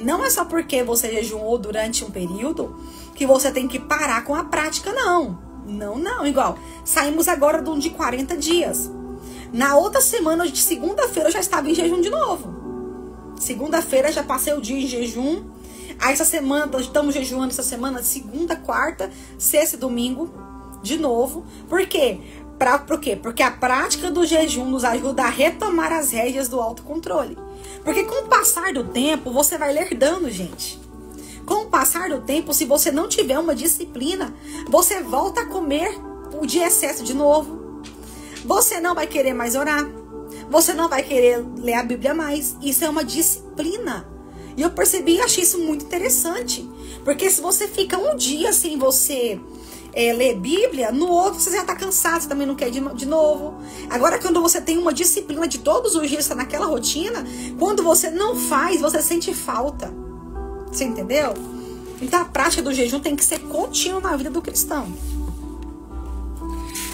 Não é só porque você jejuou durante um período que você tem que parar com a prática, não. Não. Igual, saímos agora de 40 dias. Na outra semana, de segunda-feira, eu já estava em jejum de novo. Segunda-feira, já passei o dia em jejum. Aí essa semana, estamos jejuando essa semana de segunda, quarta, sexta e domingo, de novo. Por quê? Por quê? Porque a prática do jejum nos ajuda a retomar as rédeas do autocontrole. Porque com o passar do tempo, você vai lerdando, gente. Com o passar do tempo, se você não tiver uma disciplina, você volta a comer de excesso de novo. Você não vai querer mais orar. Você não vai querer ler a Bíblia mais. Isso é uma disciplina. E eu percebi e achei isso muito interessante. Porque se você fica um dia sem você ler Bíblia, no outro você já está cansado, você também não quer de novo. Agora, quando você tem uma disciplina de todos os dias, está naquela rotina, quando você não faz, você sente falta. Você entendeu? Então a prática do jejum tem que ser contínua na vida do cristão.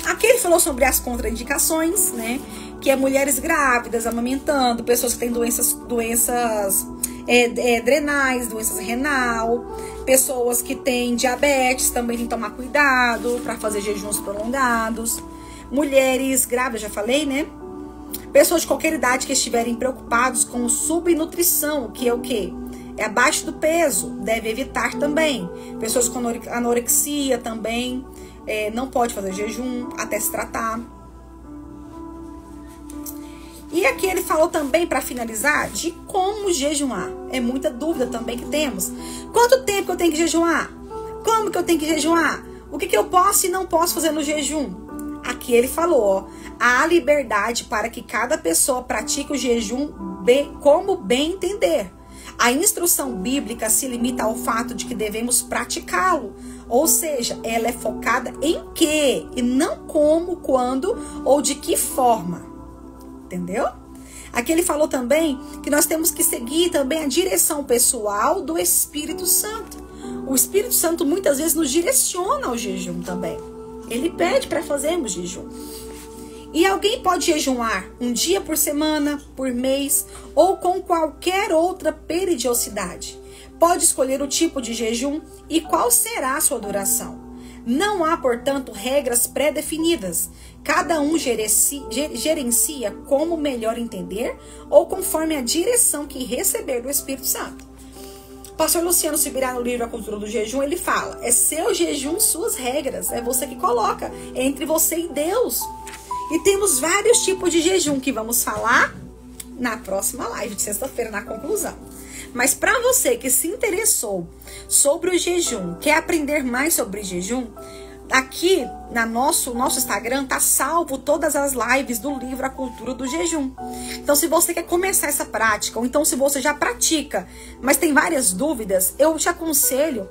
Aqui ele falou sobre as contraindicações, né? Que é mulheres grávidas, amamentando, pessoas que têm doenças adrenais, doenças renal, pessoas que têm diabetes também tem que tomar cuidado para fazer jejuns prolongados. Mulheres grávidas, já falei, né? Pessoas de qualquer idade que estiverem preocupados com subnutrição, que é o quê? É abaixo do peso, deve evitar também. Pessoas com anorexia também, não pode fazer jejum até se tratar. E aqui ele falou também, para finalizar, de como jejuar. É muita dúvida também que temos. Quanto tempo eu tenho que jejuar? Como que eu tenho que jejuar? O que eu posso e não posso fazer no jejum? Aqui ele falou, há liberdade para que cada pessoa pratique o jejum como bem entender. A instrução bíblica se limita ao fato de que devemos praticá-lo. Ou seja, ela é focada em quê? E não como, quando ou de que forma. Entendeu? Aqui ele falou também que nós temos que seguir também a direção pessoal do Espírito Santo. O Espírito Santo muitas vezes nos direciona ao jejum também. Ele pede para fazermos jejum. E alguém pode jejuar um dia por semana, por mês ou com qualquer outra periodicidade. Pode escolher o tipo de jejum e qual será a sua duração. Não há, portanto, regras pré-definidas. Cada um gerencia como melhor entender ou conforme a direção que receber do Espírito Santo. O pastor Luciano Subirá, no livro A Cultura do Jejum, ele fala, é seu jejum, suas regras, é você que coloca, é entre você e Deus. E temos vários tipos de jejum que vamos falar na próxima live de sexta-feira, na conclusão. Mas para você que se interessou sobre o jejum, quer aprender mais sobre jejum, aqui no nosso Instagram tá salvo todas as lives do livro A Cultura do Jejum. Então, se você quer começar essa prática, ou então se você já pratica, mas tem várias dúvidas, eu te aconselho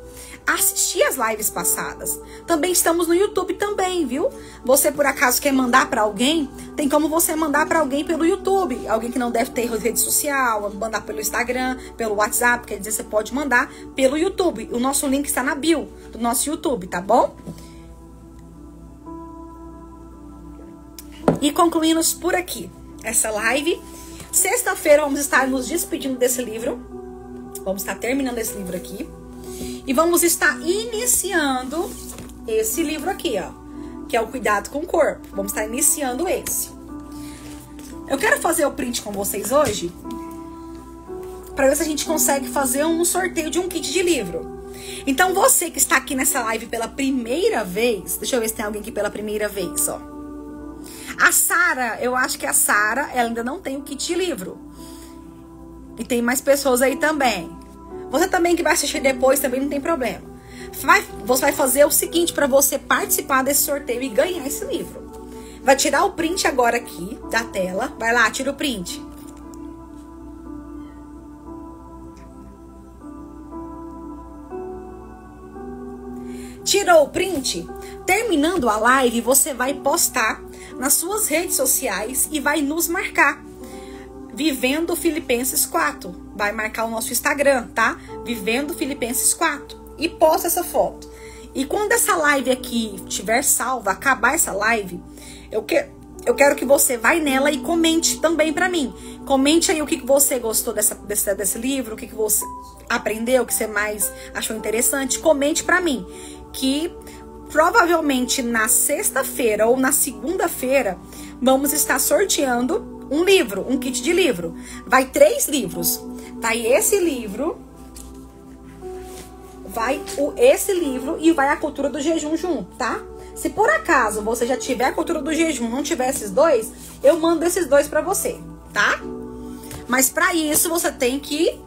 a assistir as lives passadas. Também estamos no YouTube também, viu? Você, por acaso, quer mandar para alguém? Tem como você mandar para alguém pelo YouTube. Alguém que não deve ter rede social, mandar pelo Instagram, pelo WhatsApp, quer dizer, você pode mandar pelo YouTube. O nosso link está na bio do nosso YouTube, tá bom? E concluímos por aqui essa live. Sexta-feira vamos estar nos despedindo desse livro. Vamos estar terminando esse livro aqui. E vamos estar iniciando esse livro aqui, ó. Que é o Cuidado com o Corpo. Vamos estar iniciando esse. Eu quero fazer o print com vocês hoje, para ver se a gente consegue fazer um sorteio de um kit de livro. Então você que está aqui nessa live pela primeira vez, deixa eu ver se tem alguém aqui pela primeira vez, ó. A Sara, eu acho que a Sara, ela ainda não tem o kit de livro. E tem mais pessoas aí também. Você também que vai assistir depois também não tem problema. Você vai fazer o seguinte para você participar desse sorteio e ganhar esse livro. Vai tirar o print agora aqui da tela. Vai lá, tira o print. Tirou o print? Terminando a live, você vai postar nas suas redes sociais e vai nos marcar. Vivendo Filipenses 4. Vai marcar o nosso Instagram, tá? Vivendo Filipenses 4. E posta essa foto. E quando essa live aqui estiver salva, acabar essa live, eu quero que você vai nela e comente também pra mim. Comente aí o que você gostou desse livro, o que você aprendeu, o que você mais achou interessante. Comente pra mim. Que provavelmente na sexta-feira ou na segunda-feira vamos estar sorteando um livro, um kit de livro. Vai 3 livros. Vai esse livro, vai esse livro e vai a Cultura do Jejum junto, tá? Se por acaso você já tiver a Cultura do Jejum, não tiver esses dois, eu mando esses dois pra você, tá? Mas pra isso você tem que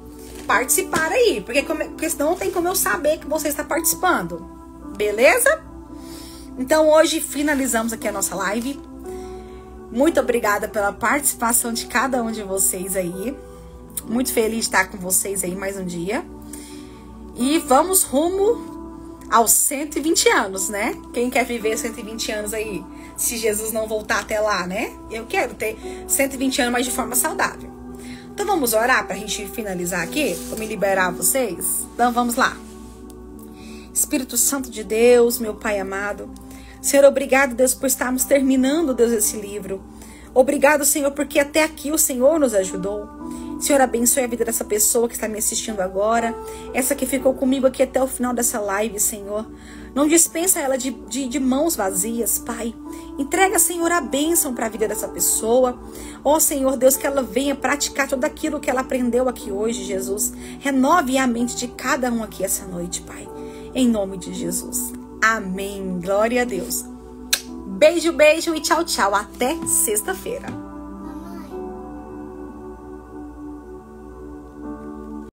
participar aí, porque senão não tem como eu saber que você está participando. Beleza? Então hoje finalizamos aqui a nossa live. Muito obrigada pela participação de cada um de vocês aí. Muito feliz de estar com vocês aí mais um dia. E vamos rumo aos 120 anos, né? Quem quer viver 120 anos aí? Se Jesus não voltar até lá, né? Eu quero ter 120 anos, mas de forma saudável. Então vamos orar pra gente finalizar aqui? Pra me liberar vocês? Então vamos lá. Espírito Santo de Deus, meu Pai amado. Senhor, obrigado, Deus, por estarmos terminando, Deus, esse livro. Obrigado, Senhor, porque até aqui o Senhor nos ajudou. Senhor, abençoe a vida dessa pessoa que está me assistindo agora. Essa que ficou comigo aqui até o final dessa live, Senhor. Não dispensa ela de mãos vazias, Pai. Entrega, Senhor, a bênção para a vida dessa pessoa. Ó, Senhor Deus, que ela venha praticar tudo aquilo que ela aprendeu aqui hoje, Jesus. Renove a mente de cada um aqui essa noite, Pai. Em nome de Jesus. Amém. Glória a Deus. Beijo, beijo e tchau, tchau. Até sexta-feira.